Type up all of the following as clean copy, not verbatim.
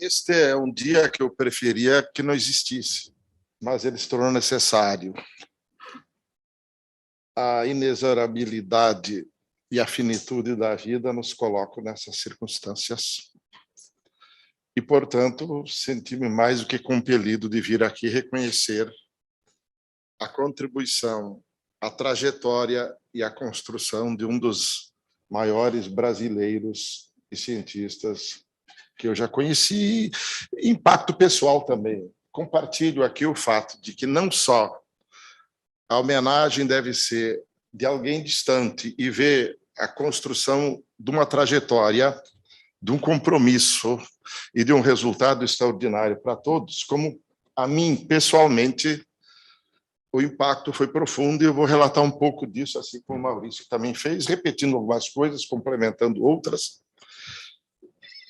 Este é um dia que eu preferia que não existisse, mas ele se tornou necessário. A inexorabilidade e a finitude da vida nos colocam nessas circunstâncias. E, portanto, senti-me mais do que compelido de vir aqui reconhecer a contribuição, a trajetória e a construção de um dos maiores brasileiros e cientistas que eu já conheci, impacto pessoal também. Compartilho aqui o fato de que não só a homenagem deve ser de alguém distante e ver a construção de uma trajetória, de um compromisso e de um resultado extraordinário para todos, como a mim, pessoalmente, o impacto foi profundo, e eu vou relatar um pouco disso, assim como o Maurício também fez, repetindo algumas coisas, complementando outras.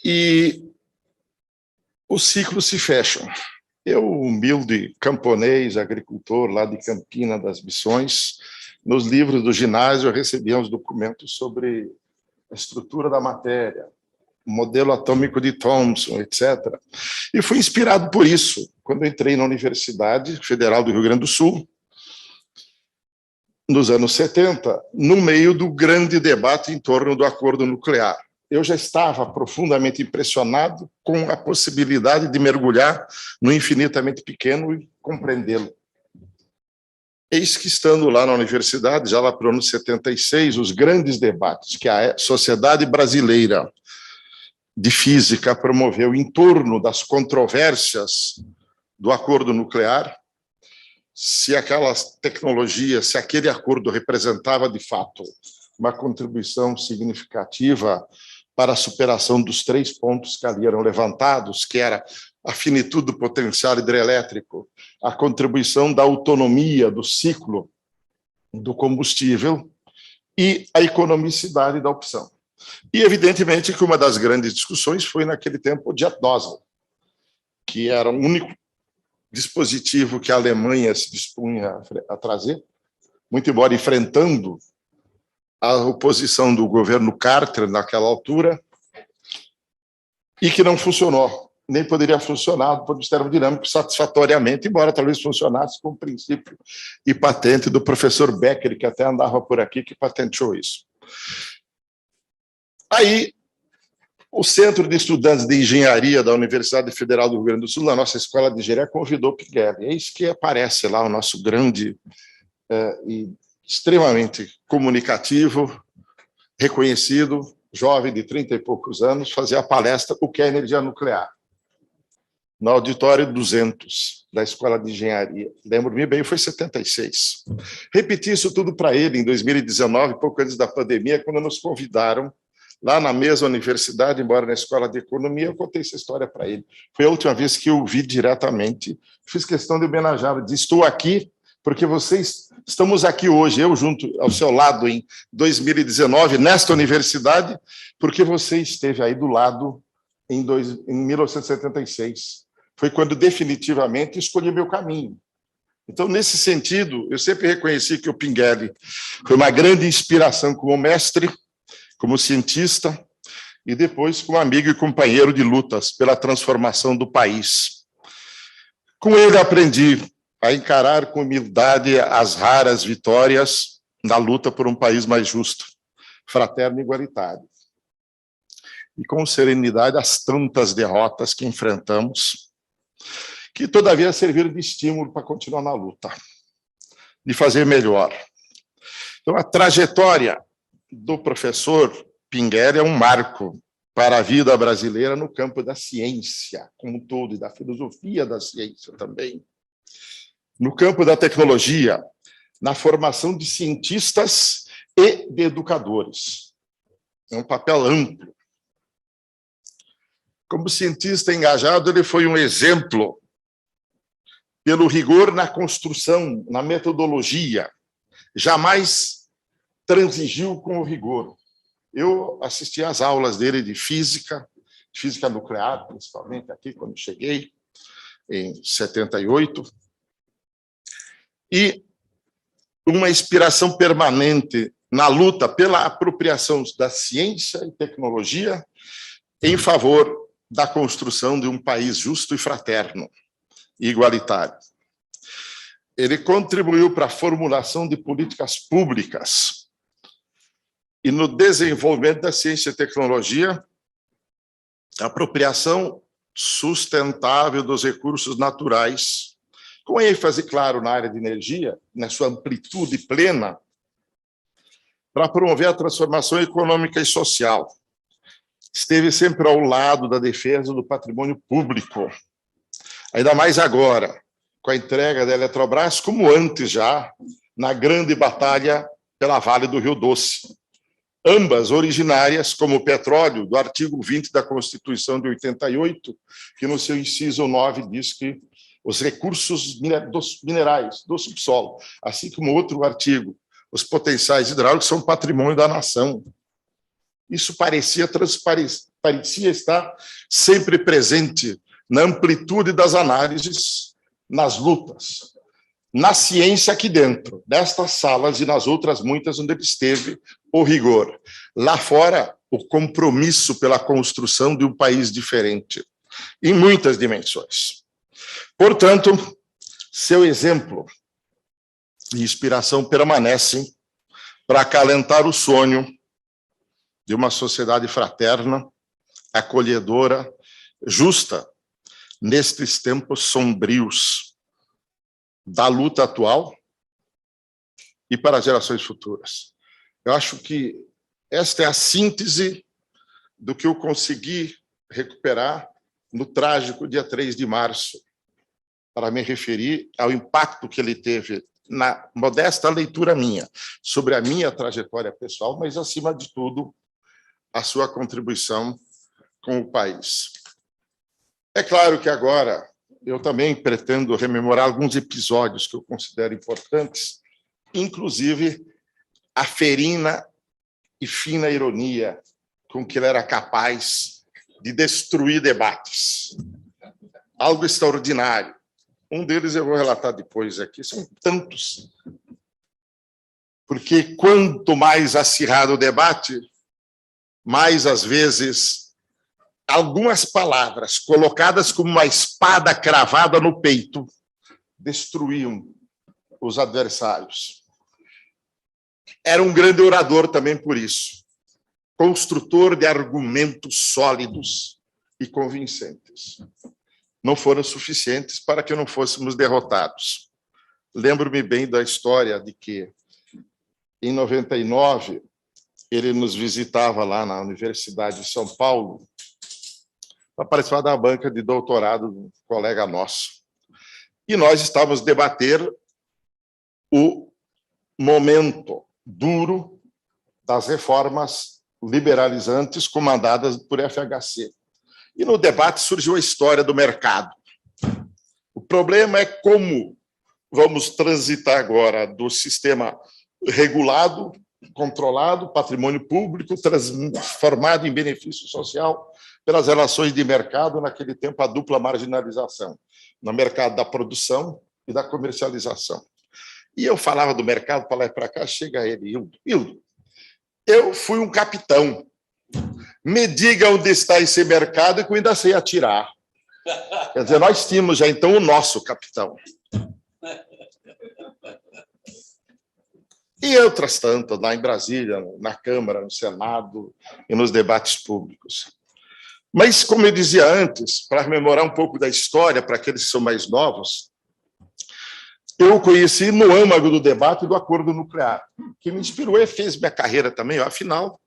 E os ciclos se fecham. Eu, humilde camponês, agricultor, lá de Campina das Missões, nos livros do ginásio eu recebia uns documentos sobre a estrutura da matéria, o modelo atômico de Thomson, etc. E fui inspirado por isso, quando entrei na Universidade Federal do Rio Grande do Sul, nos anos 70, no meio do grande debate em torno do acordo nuclear. Eu já estava profundamente impressionado com a possibilidade de mergulhar no infinitamente pequeno e compreendê-lo. Eis que, estando lá na universidade, já lá para o ano 76, os grandes debates que a Sociedade Brasileira de Física promoveu em torno das controvérsias do acordo nuclear, se aquela tecnologia, se aquele acordo representava, de fato, uma contribuição significativa para a superação dos 3 pontos que ali eram levantados, que era a finitude do potencial hidrelétrico, a contribuição da autonomia do ciclo do combustível e a economicidade da opção. E, evidentemente, que uma das grandes discussões foi, naquele tempo, o Jet Nozzle, que era o único dispositivo que a Alemanha se dispunha a trazer, muito embora enfrentando a oposição do governo Carter naquela altura, e que não funcionou, nem poderia funcionar do ponto de vista termodinâmico satisfatoriamente, embora talvez funcionasse com o princípio e patente do professor Becker, que até andava por aqui, que patenteou isso. Aí, o Centro de Estudantes de Engenharia da Universidade Federal do Rio Grande do Sul, na nossa escola de engenharia, convidou Pinguelli. Eis que aparece lá o nosso grande e extremamente comunicativo, reconhecido, jovem de 30 e poucos anos, fazer a palestra O que é energia nuclear, no auditório 200 da Escola de Engenharia. Lembro-me bem, foi 76. Repeti isso tudo para ele em 2019, pouco antes da pandemia, quando nos convidaram lá na mesma universidade, embora na Escola de Economia, eu contei essa história para ele. Foi a última vez que eu o vi diretamente. Fiz questão de homenageá-lo. Disse: estou aqui porque estamos aqui hoje, eu junto ao seu lado em 2019, nesta universidade, porque você esteve aí do lado em 1976. Foi quando definitivamente escolhi meu caminho. Então, nesse sentido, eu sempre reconheci que o Pinguelli foi uma grande inspiração como mestre, como cientista, e depois como amigo e companheiro de lutas pela transformação do país. Com ele aprendi a encarar com humildade as raras vitórias na luta por um país mais justo, fraterno e igualitário. E com serenidade as tantas derrotas que enfrentamos, que todavia serviram de estímulo para continuar na luta, de fazer melhor. Então, a trajetória do professor Pinguelli é um marco para a vida brasileira no campo da ciência como um todo, e da filosofia da ciência também. No campo da tecnologia, na formação de cientistas e de educadores. É um papel amplo. Como cientista engajado, ele foi um exemplo pelo rigor na construção, na metodologia. Jamais transigiu com o rigor. Eu assisti às aulas dele de física nuclear, principalmente aqui, quando cheguei, em 78, e uma inspiração permanente na luta pela apropriação da ciência e tecnologia em favor da construção de um país justo e fraterno e igualitário. Ele contribuiu para a formulação de políticas públicas e no desenvolvimento da ciência e tecnologia, a apropriação sustentável dos recursos naturais, com ênfase, claro, na área de energia, na sua amplitude plena, para promover a transformação econômica e social. Esteve sempre ao lado da defesa do patrimônio público, ainda mais agora, com a entrega da Eletrobras, como antes já, na grande batalha pela Vale do Rio Doce. Ambas originárias, como o petróleo, do artigo 20 da Constituição de 88, que no seu inciso 9 diz que os recursos minerais do subsolo, assim como outro artigo, os potenciais hidráulicos, são patrimônio da nação. Isso parecia estar sempre presente na amplitude das análises, nas lutas, na ciência aqui dentro, nestas salas e nas outras muitas onde ele esteve, o rigor. Lá fora, o compromisso pela construção de um país diferente, em muitas dimensões. Portanto, seu exemplo e inspiração permanecem para acalentar o sonho de uma sociedade fraterna, acolhedora, justa, nestes tempos sombrios da luta atual e para as gerações futuras. Eu acho que esta é a síntese do que eu consegui recuperar no trágico dia 3 de março, para me referir ao impacto que ele teve na modesta leitura minha, sobre a minha trajetória pessoal, mas, acima de tudo, a sua contribuição com o país. É claro que agora eu também pretendo rememorar alguns episódios que eu considero importantes, inclusive a ferina e fina ironia com que ele era capaz de destruir debates. Algo extraordinário. Um deles eu vou relatar depois aqui, são tantos. Porque quanto mais acirrado o debate, mais, às vezes, algumas palavras colocadas como uma espada cravada no peito destruíam os adversários. Era um grande orador também por isso, construtor de argumentos sólidos e convincentes. Não foram suficientes para que não fôssemos derrotados. Lembro-me bem da história de que, em 99, ele nos visitava lá na Universidade de São Paulo para participar da banca de doutorado de um colega nosso. E nós estávamos debater o momento duro das reformas liberalizantes comandadas por FHC. E no debate surgiu a história do mercado. O problema é como vamos transitar agora do sistema regulado, controlado, patrimônio público, transformado em benefício social pelas relações de mercado, naquele tempo a dupla marginalização, no mercado da produção e da comercialização. E eu falava do mercado para lá e para cá, chega ele, Hildo, eu fui um capitão, me diga onde está esse mercado e que eu ainda sei atirar. Quer dizer, nós tínhamos já então o nosso capitão. E outras tantas, lá em Brasília, na Câmara, no Senado e nos debates públicos. Mas, como eu dizia antes, para rememorar um pouco da história, para aqueles que são mais novos, eu conheci no âmago do debate do acordo nuclear, que me inspirou e fez minha carreira também. Afinal,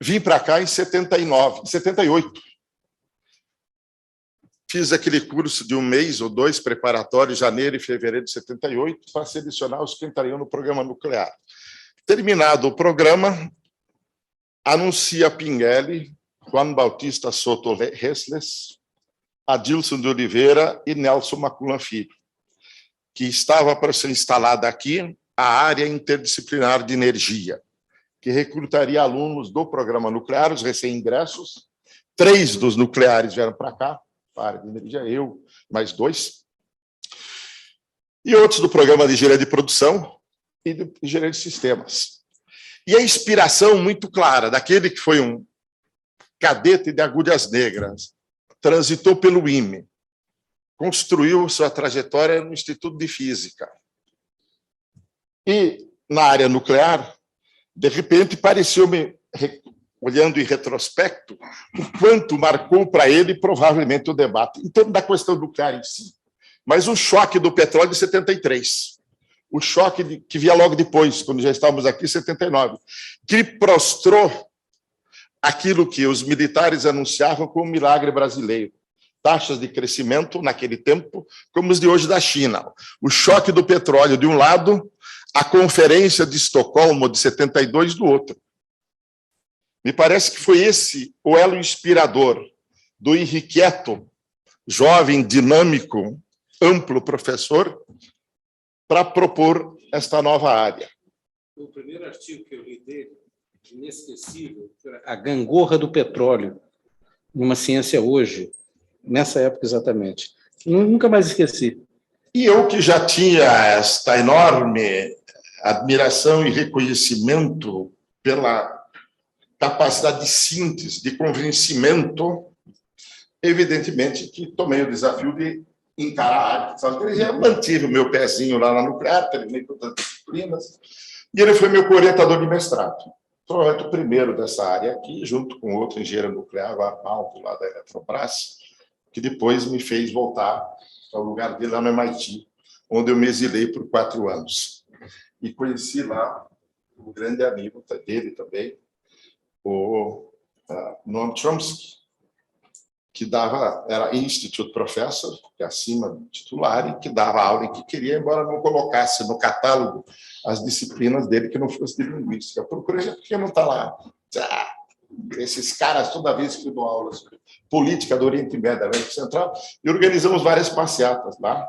vim para cá em 78. Fiz aquele curso de um mês ou dois, preparatório, janeiro e fevereiro de 78, para selecionar os que entrariam no programa nuclear. Terminado o programa, anuncia Pinguelli, Juan Bautista Soto Resles, Adilson de Oliveira e Nelson Maculan Filho, que estava para ser instalada aqui a área interdisciplinar de energia, que recrutaria alunos do programa nuclear, os recém-ingressos. 3 dos nucleares vieram para cá, para a área de energia, eu, mais 2. E outros do programa de engenharia de produção e de engenharia de sistemas. E a inspiração muito clara daquele que foi um cadete de agulhas negras, transitou pelo IME, construiu sua trajetória no Instituto de Física. E, na área nuclear, de repente, pareceu-me, olhando em retrospecto, o quanto marcou para ele, provavelmente, o debate, em torno da questão nuclear em si, mas o choque do petróleo de 73, o choque que via logo depois, quando já estávamos aqui, em 79, que prostrou aquilo que os militares anunciavam como um milagre brasileiro. Taxas de crescimento, naquele tempo, como os de hoje da China. O choque do petróleo, de um lado, a Conferência de Estocolmo, de 72, do outro. Me parece que foi esse o elo inspirador do irrequieto, jovem, dinâmico, amplo professor, para propor esta nova área. O primeiro artigo que eu li dele, inesquecível, A Gangorra do Petróleo, numa ciência hoje, nessa época exatamente. Nunca mais esqueci. E eu, que já tinha esta enorme admiração e reconhecimento pela capacidade de síntese, de convencimento, evidentemente que tomei o desafio de encarar a área de tecnologia. Eu mantive o meu pezinho lá na nuclear, terminei todas as disciplinas, e ele foi meu orientador de mestrado. Provavelmente o primeiro dessa área aqui, junto com outro engenheiro nuclear, o Arnaldo, lá da Eletrobras, que depois me fez voltar ao lugar dele lá no MIT, onde eu me exilei por 4 anos. E conheci lá um grande amigo dele também, o Noam Chomsky, que era Institute Professor, que é acima do titular, e que dava aula em que queria, embora não colocasse no catálogo as disciplinas dele que não fosse de linguística. Eu procurei, porque não está lá. Esses caras, toda vez que eu dou aula sobre política do Oriente Médio, da América Central, e organizamos várias passeatas lá,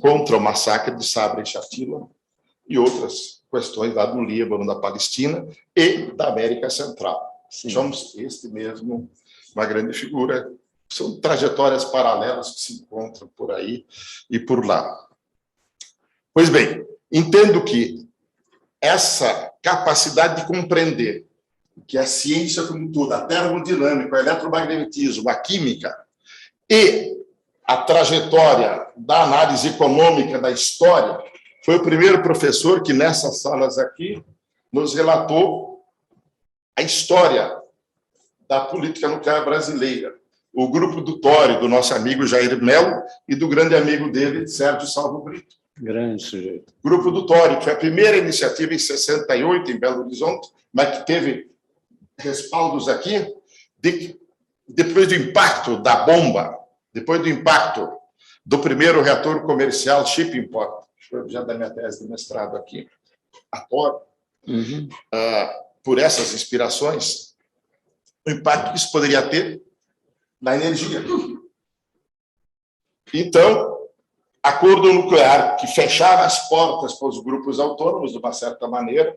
contra o massacre de Sabra e Shatila, e outras questões lá do Líbano, da Palestina e da América Central. Somos este mesmo, uma grande figura. São trajetórias paralelas que se encontram por aí e por lá. Pois bem, entendo que essa capacidade de compreender que a ciência como tudo, a termodinâmica, o eletromagnetismo, a química e a trajetória da análise econômica da história, foi o primeiro professor que, nessas salas aqui, nos relatou a história da política nuclear brasileira. O grupo do Tório, do nosso amigo Jair Mello, e do grande amigo dele, Sérgio Salvo Brito. Grande sujeito. Grupo do Tório, que foi a primeira iniciativa em 68, em Belo Horizonte, mas que teve respaldos aqui, depois do impacto da bomba, depois do impacto do primeiro reator comercial Shippingport, que foi objeto da minha tese de mestrado aqui, a Tório, por essas inspirações, o impacto que isso poderia ter na energia. Então, acordo nuclear que fechava as portas para os grupos autônomos, de uma certa maneira.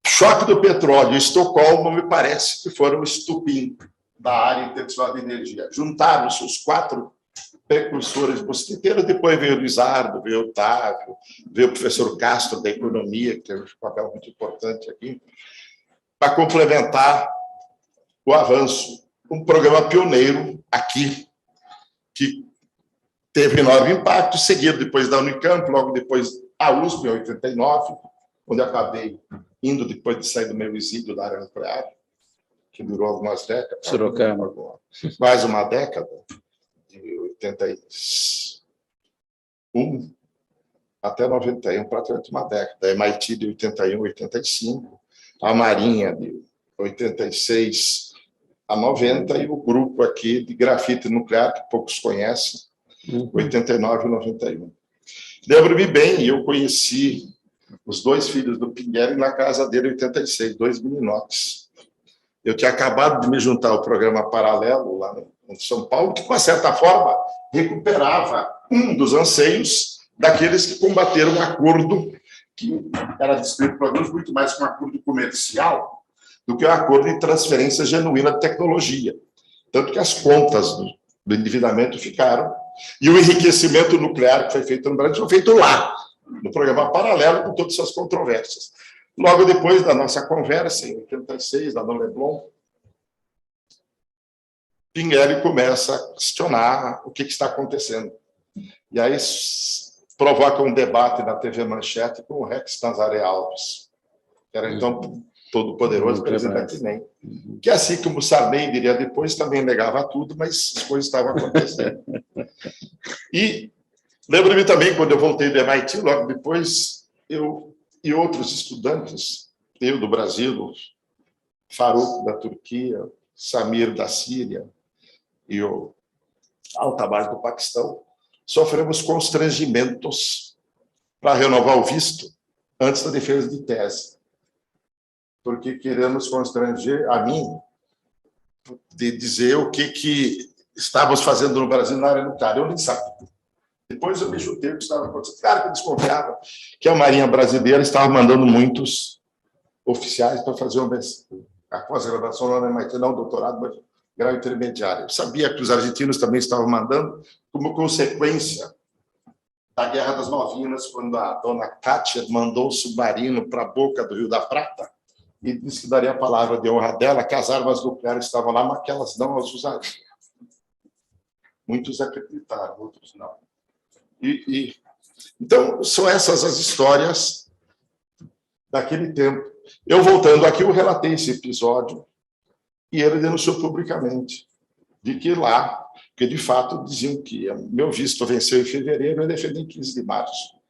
Choque do petróleo e Estocolmo, me parece que foram o estupim da área internacional de energia. Juntaram-se os 4 precursores mosquiteiros, depois veio o Luizardo, veio o Otávio, veio o professor Castro da economia, que teve um papel muito importante aqui, para complementar o avanço. Um programa pioneiro aqui, que teve enorme impacto, seguido depois da Unicamp, logo depois a USP, em 89, onde acabei indo depois de sair do meu exílio da área nuclear, que durou algumas décadas. Sorocaba. Quase uma década, de 81 até 91, praticamente uma década. A MIT de 81 a 85, a Marinha de 86 a 90, e o grupo aqui de grafite nuclear, que poucos conhecem, 89 e 91. Lembro-me bem, eu conheci os 2 filhos do Pingueri na casa dele em 86, 2 meninotes. Eu tinha acabado de me juntar ao programa Paralelo, lá em São Paulo, que, de uma certa forma, recuperava um dos anseios daqueles que combateram um acordo que era descrito por alguns muito mais como um acordo comercial do que um acordo de transferência genuína de tecnologia. Tanto que as contas do endividamento ficaram. E o enriquecimento nuclear que foi feito no Brasil foi feito lá, no programa Paralelo, com todas essas controvérsias. Logo depois da nossa conversa, em 86, da Dom Leblon, Pinguelli começa a questionar o que está acontecendo. E aí provoca um debate na TV Manchete com o Rex Nazaré Alves, que era então todo-poderoso presidente do NEM, que assim como Sarney diria depois, também negava tudo, mas as coisas estavam acontecendo. E lembro-me também, quando eu voltei do MIT, logo depois, eu e outros estudantes, eu do Brasil, Farouk da Turquia, Samir da Síria e o Al-Tabaj do Paquistão, sofremos constrangimentos para renovar o visto antes da defesa de tese, porque queremos constranger a mim de dizer o que estávamos fazendo no Brasil na área nuclear. Eu nem sabia. Depois eu me chutei o que estava acontecendo. Claro que eu desconfiava que a Marinha Brasileira estava mandando muitos oficiais para fazer a pós-graduação lá no MIT, não o doutorado, mas grau intermediário. Eu sabia que os argentinos também estavam mandando, como consequência da Guerra das Malvinas, quando a dona Kátia mandou o submarino para a boca do Rio da Prata e disse que daria a palavra de honra dela, que as armas nucleares estavam lá, mas que elas não as usariam. Muitos acreditaram, outros não. Então, são essas as histórias daquele tempo. Eu, voltando aqui, eu relatei esse episódio e ele denunciou publicamente de que lá, porque de fato diziam que meu visto venceu em fevereiro, eu defendi em 15 de março.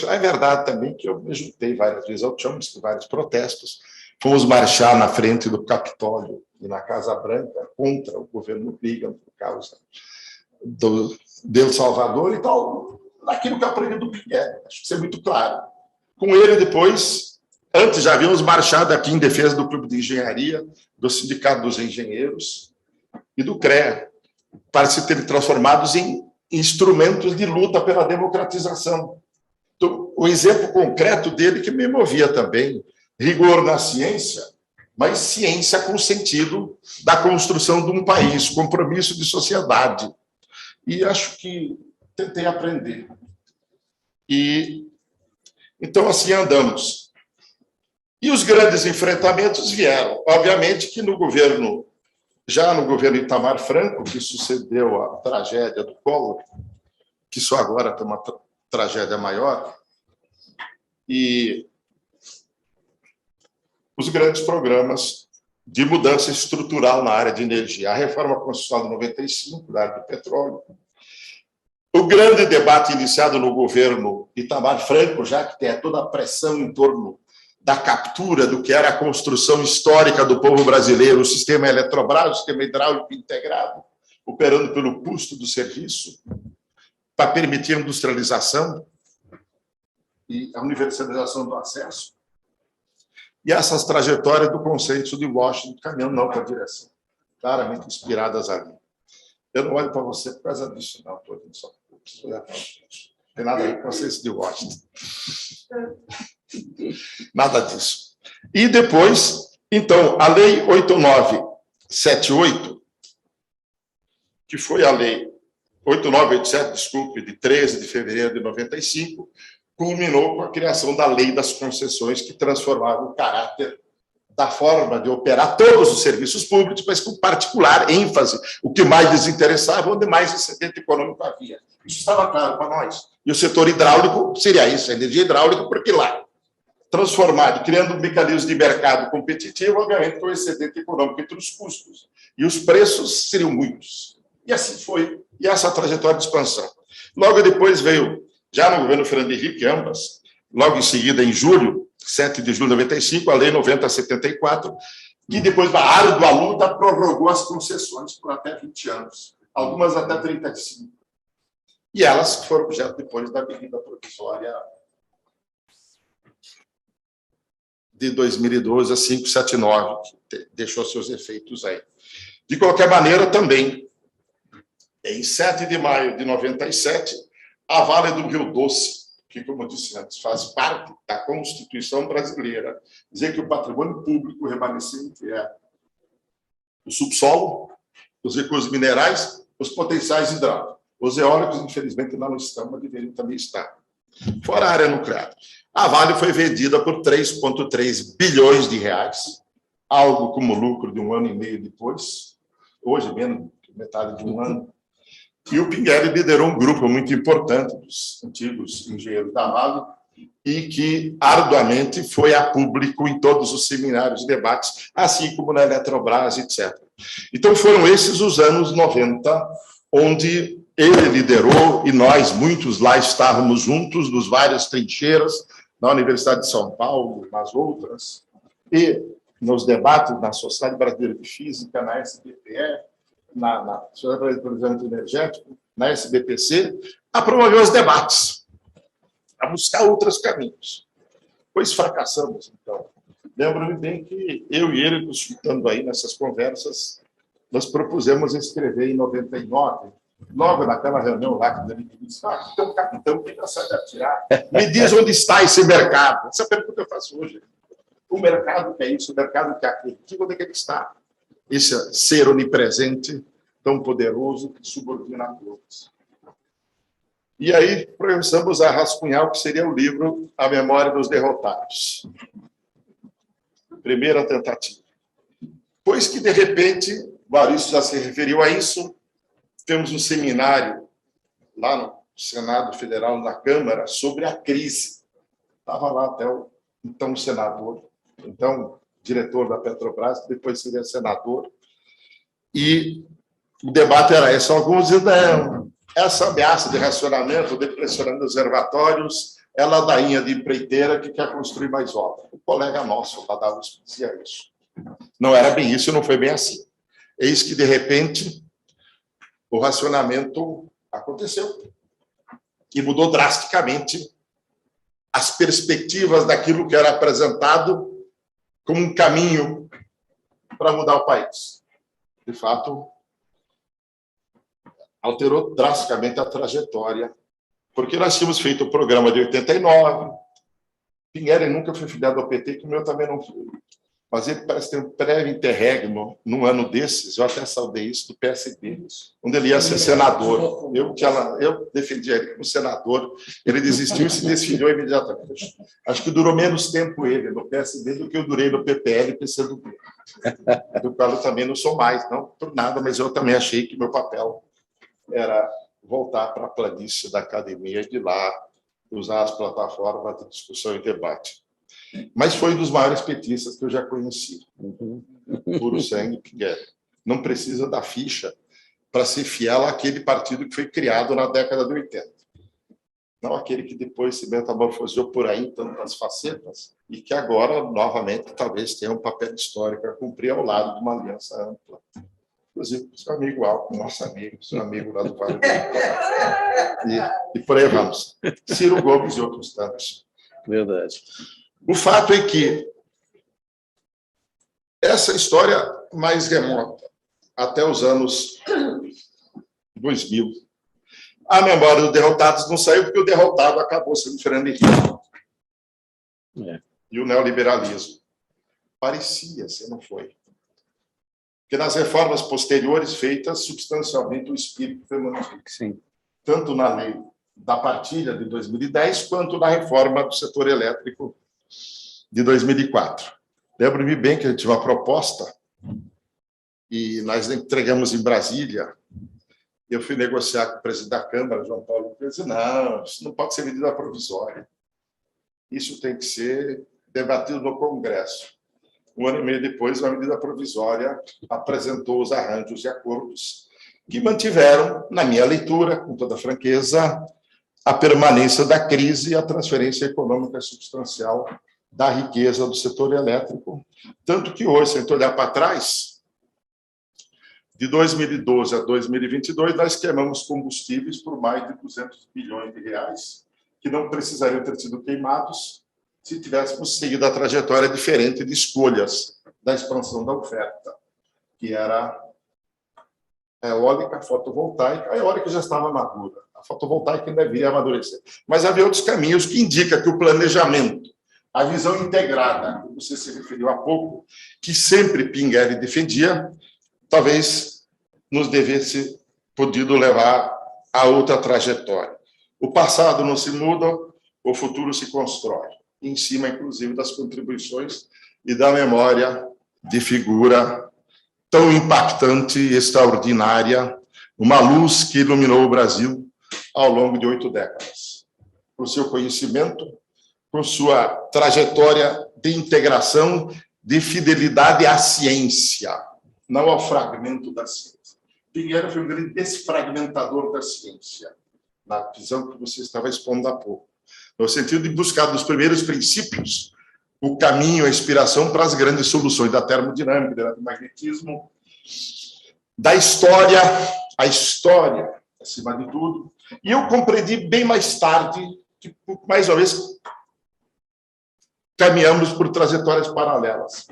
É verdade também que eu me juntei várias vezes ao Trump, vários protestos, fomos marchar na frente do Capitólio e na Casa Branca contra o governo Reagan por causa do El Salvador e tal, naquilo que eu aprendi do Pinguelli, acho que isso é muito claro. Com ele depois, antes já havíamos marchado aqui em defesa do Clube de Engenharia, do Sindicato dos Engenheiros e do CREA, para se terem transformados em instrumentos de luta pela democratização. Então, o exemplo concreto dele que me movia também, rigor na ciência, mas ciência com o sentido da construção de um país, compromisso de sociedade. E acho que tentei aprender. Então, assim andamos. E os grandes enfrentamentos vieram. Obviamente que já no governo Itamar Franco, que sucedeu a tragédia do Collor, que só agora tem uma tragédia maior, e os grandes programas de mudança estrutural na área de energia, a reforma constitucional de 95, da área do petróleo, o grande debate iniciado no governo Itamar Franco, já que tem toda a pressão em torno da captura do que era a construção histórica do povo brasileiro, o sistema Eletrobras, o sistema hidráulico integrado, operando pelo custo do serviço, para permitir a industrialização e a universalização do acesso. E essas trajetórias do conceito de Washington caminhando não para a direção, claramente inspiradas ali. Eu não olho para você por causa disso, não. Estou aqui só. Não tem nada a ver com o conceito de Washington. Nada disso. E depois, então, a Lei 8978, que foi a Lei 8987, desculpe, de 13 de fevereiro de 95, culminou com a criação da Lei das Concessões, que transformava o caráter da forma de operar todos os serviços públicos, mas com particular ênfase, o que mais lhes interessava, onde mais excedente econômico havia. Isso estava claro para nós. E o setor hidráulico seria isso, a energia hidráulica, porque lá, transformado, criando um mecanismo de mercado competitivo, obviamente, com o excedente econômico entre os custos. E os preços seriam muitos. E assim foi. E essa trajetória de expansão. Logo depois veio, já no governo Fernando Henrique, ambas, logo em seguida, em julho, 7 de julho de 95, a Lei 9074, que depois da árdua luta prorrogou as concessões por até 20 anos, algumas até 35. E elas foram objeto depois da medida provisória de 2012, a 579, que deixou seus efeitos aí. De qualquer maneira, também, em 7 de maio de 97, a Vale do Rio Doce, que, como eu disse antes, faz parte da Constituição brasileira, dizer que o patrimônio público remanescente é o subsolo, os recursos minerais, os potenciais hidráulicos. Os eólicos, infelizmente, não estão, mas deveriam também estar. Fora a área nuclear. A Vale foi vendida por 3,3 bilhões de reais, algo como lucro de um ano e meio depois, hoje menos metade de um ano. E o Pinguelli liderou um grupo muito importante dos antigos engenheiros da Vale e que arduamente foi a público em todos os seminários e debates, assim como na Eletrobras, etc. Então, foram esses os anos 90, onde ele liderou e nós, muitos lá, estávamos juntos nos várias trincheiras, na Universidade de São Paulo, nas outras, e nos debates na Sociedade Brasileira de Física, na SBPE, na Sociedade Brasileira de Planejamento Energético, na SBPC, a promover os debates, a buscar outros caminhos. Pois fracassamos, então. Lembro-me bem que eu e ele, consultando aí nessas conversas, nós propusemos escrever em 99, logo naquela reunião lá, que ele disse, então, capitão, quem sabe atirar? Me diz onde está esse mercado. Essa pergunta que eu faço hoje. O mercado que é isso, o mercado que é aquilo. Onde é que ele está? Esse ser onipresente, tão poderoso, que subordina a todos. E aí começamos a rascunhar o que seria o livro A Memória dos Derrotados. Primeira tentativa. Pois que, de repente, o Maurício já se referiu a isso, temos um seminário lá no Senado Federal, na Câmara, sobre a crise. Estava lá até o então senador, então diretor da Petrobras, que depois seria senador, e o debate era esse. Alguns diziam, não, essa ameaça de racionamento, depressionando os reservatórios, é a ladainha de empreiteira que quer construir mais obra. O colega nosso lá da USP dizia isso. Não era bem isso, não foi bem assim. Eis que, de repente, o racionamento aconteceu e mudou drasticamente as perspectivas daquilo que era apresentado como um caminho para mudar o país. De fato, alterou drasticamente a trajetória, porque nós tínhamos feito o programa de 89, Pinguelli nunca foi filiado ao PT, que o meu também não foi. Mas ele parece ter um prévio interregno, num ano desses, eu até saudei isso, do PSB, onde ele ia ser senador. Eu defendia ele como senador, ele desistiu e se desfiliou imediatamente. Acho que durou menos tempo ele no PSB do que eu durei no PPL e PCdoB, do qual eu também não sou mais, não por nada, mas eu também achei que meu papel era voltar para a planície da academia e de lá usar as plataformas de discussão e debate. Mas foi um dos maiores petistas que eu já conheci. Puro sangue, Pinguelli. Não precisa da ficha para ser fiel àquele partido que foi criado na década de 80. Não aquele que depois se metamorfoseou por aí em tantas facetas e que agora, novamente, talvez tenha um papel histórico a cumprir ao lado de uma aliança ampla. Inclusive, seu amigo Alco, nosso amigo, seu amigo lá do Vale do Itaim. E por aí vamos. Ciro Gomes e outros tantos. Verdade. O fato é que essa história mais remota, até os anos 2000, a memória dos derrotados não saiu porque o derrotado acabou sendo Fernando Henrique. E o neoliberalismo. Parecia ser, não foi. Porque nas reformas posteriores feitas, substancialmente o espírito foi mantido. Sim. Tanto na lei da partilha de 2010, quanto na reforma do setor elétrico de 2004. Lembro-me bem que a gente tinha uma proposta e nós entregamos em Brasília. Eu fui negociar com o presidente da Câmara, João Paulo, e disse, não, isso não pode ser medida provisória. Isso tem que ser debatido no Congresso. Um ano e meio depois, a medida provisória apresentou os arranjos e acordos que mantiveram, na minha leitura, com toda franqueza, a permanência da crise e a transferência econômica substancial da riqueza do setor elétrico. Tanto que hoje, se a gente olhar para trás, de 2012 a 2022, nós queimamos combustíveis por mais de 200 bilhões de reais, que não precisariam ter sido queimados se tivéssemos seguido a trajetória diferente de escolhas da expansão da oferta, que era a eólica, a fotovoltaica. A eólica já estava madura, a fotovoltaica ainda viria amadurecer. Mas havia outros caminhos que indicam que o planejamento, a visão integrada, que você se referiu há pouco, que sempre Pinguelli defendia, talvez nos devesse podido levar a outra trajetória. O passado não se muda, o futuro se constrói, em cima, inclusive, das contribuições e da memória de figura tão impactante e extraordinária, uma luz que iluminou o Brasil ao longo de 8 décadas. Com seu conhecimento, com sua trajetória de integração, de fidelidade à ciência, não ao fragmento da ciência. Pinheiro foi um grande desfragmentador da ciência, na visão que você estava expondo há pouco, no sentido de buscar dos primeiros princípios o caminho, a inspiração para as grandes soluções da termodinâmica, do eletromagnetismo, da história, a história, acima de tudo. E eu compreendi bem mais tarde que, mais uma vez, caminhamos por trajetórias paralelas.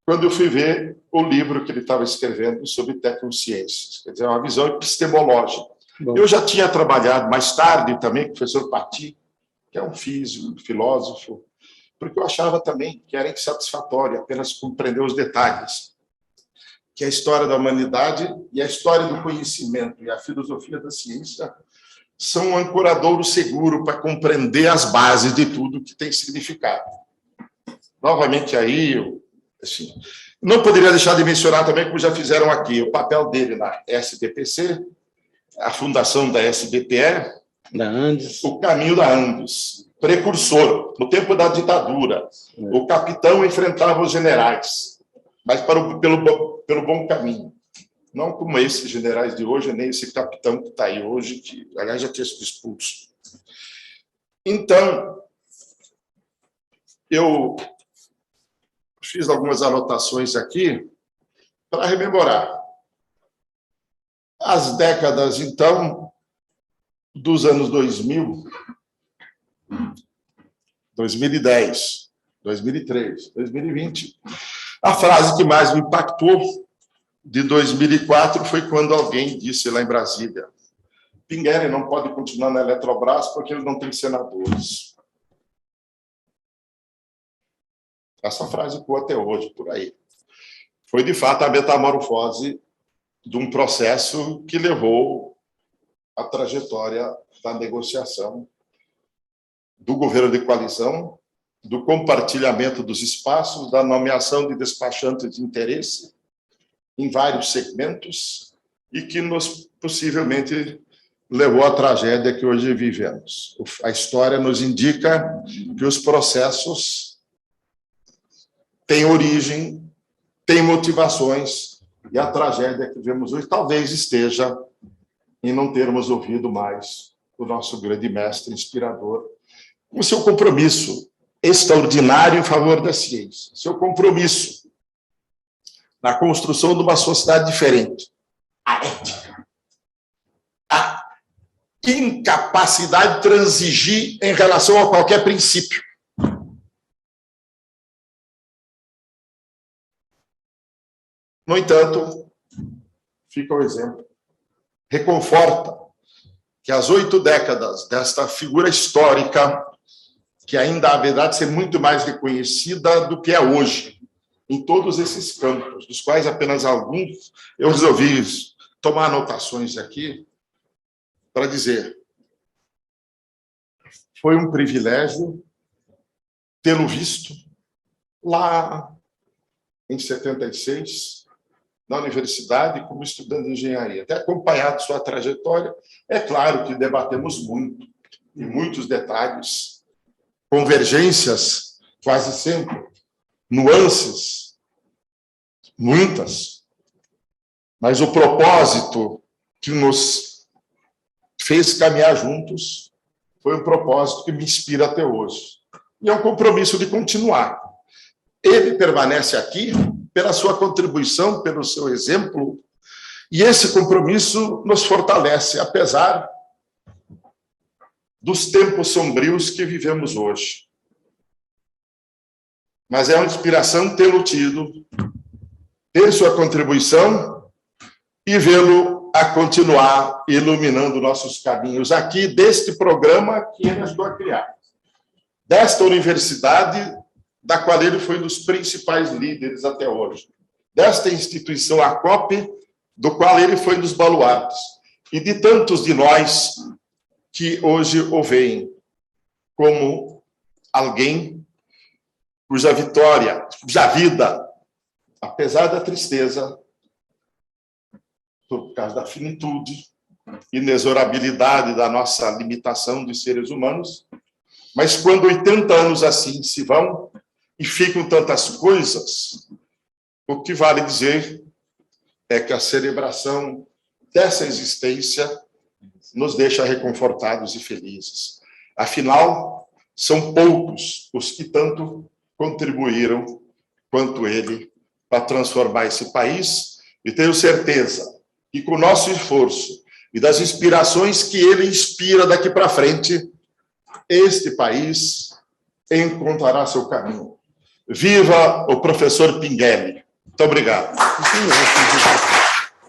Quando eu fui ver o livro que ele estava escrevendo sobre tecnociências, quer dizer, uma visão epistemológica. Bom. Eu já tinha trabalhado mais tarde também com o professor Paty, que é um físico, filósofo, porque eu achava também que era insatisfatório apenas compreender os detalhes, que a história da humanidade e a história do conhecimento e a filosofia da ciência são um ancoradouro seguro para compreender as bases de tudo que tem significado. Novamente aí, assim, não poderia deixar de mencionar também, como já fizeram aqui, o papel dele na SBPC, a fundação da SBPE, da Andes. O caminho da Andes, precursor, no tempo da ditadura. O capitão enfrentava os generais, mas pelo bom caminho. Não como esses generais de hoje, nem esse capitão que está aí hoje, que, aliás, já tinha sido expulso. Então, eu fiz algumas anotações aqui para rememorar. As décadas, então, dos anos 2000, 2010, 2003, 2020. A frase que mais me impactou de 2004 foi quando alguém disse lá em Brasília: Pingueri não pode continuar na Eletrobras porque ele não tem senadores. Essa frase ficou até hoje por aí. Foi, de fato, a metamorfose de um processo que levou a trajetória da negociação, do governo de coalizão, do compartilhamento dos espaços, da nomeação de despachantes de interesse em vários segmentos e que nos possivelmente levou à tragédia que hoje vivemos. A história nos indica que os processos têm origem, têm motivações, e a tragédia que vemos hoje talvez esteja em não termos ouvido mais o nosso grande mestre inspirador, com seu compromisso extraordinário em favor da ciência, seu compromisso na construção de uma sociedade diferente, a ética, a incapacidade de transigir em relação a qualquer princípio. No entanto, fica o exemplo, reconforta que as 8 décadas desta figura histórica, que ainda haverá de ser muito mais reconhecida do que é hoje, em todos esses campos, dos quais apenas alguns eu resolvi tomar anotações aqui para dizer: foi um privilégio tê-lo visto lá em 76, na universidade, como estudante de engenharia, até acompanhado sua trajetória. É claro que debatemos muito, em muitos detalhes, convergências, quase sempre, nuances, muitas, mas o propósito que nos fez caminhar juntos foi um propósito que me inspira até hoje. E é um compromisso de continuar. Ele permanece aqui pela sua contribuição, pelo seu exemplo, e esse compromisso nos fortalece, apesar dos tempos sombrios que vivemos hoje. Mas é uma inspiração tê-lo tido, ter sua contribuição e vê-lo a continuar iluminando nossos caminhos aqui deste programa que ele ajudou a criar, desta universidade da qual ele foi um dos principais líderes até hoje, desta instituição, a COP, do qual ele foi um dos baluartes, e de tantos de nós que hoje o veem como alguém cuja vitória, cuja vida, apesar da tristeza, por causa da finitude, inexorabilidade da nossa limitação de seres humanos, mas quando 80 anos assim se vão e ficam tantas coisas, o que vale dizer é que a celebração dessa existência nos deixa reconfortados e felizes. Afinal, são poucos os que tanto contribuíram quanto ele para transformar esse país, e tenho certeza que com o nosso esforço e das inspirações que ele inspira daqui para frente, este país encontrará seu caminho. Viva o professor Pinguelli. Muito obrigado.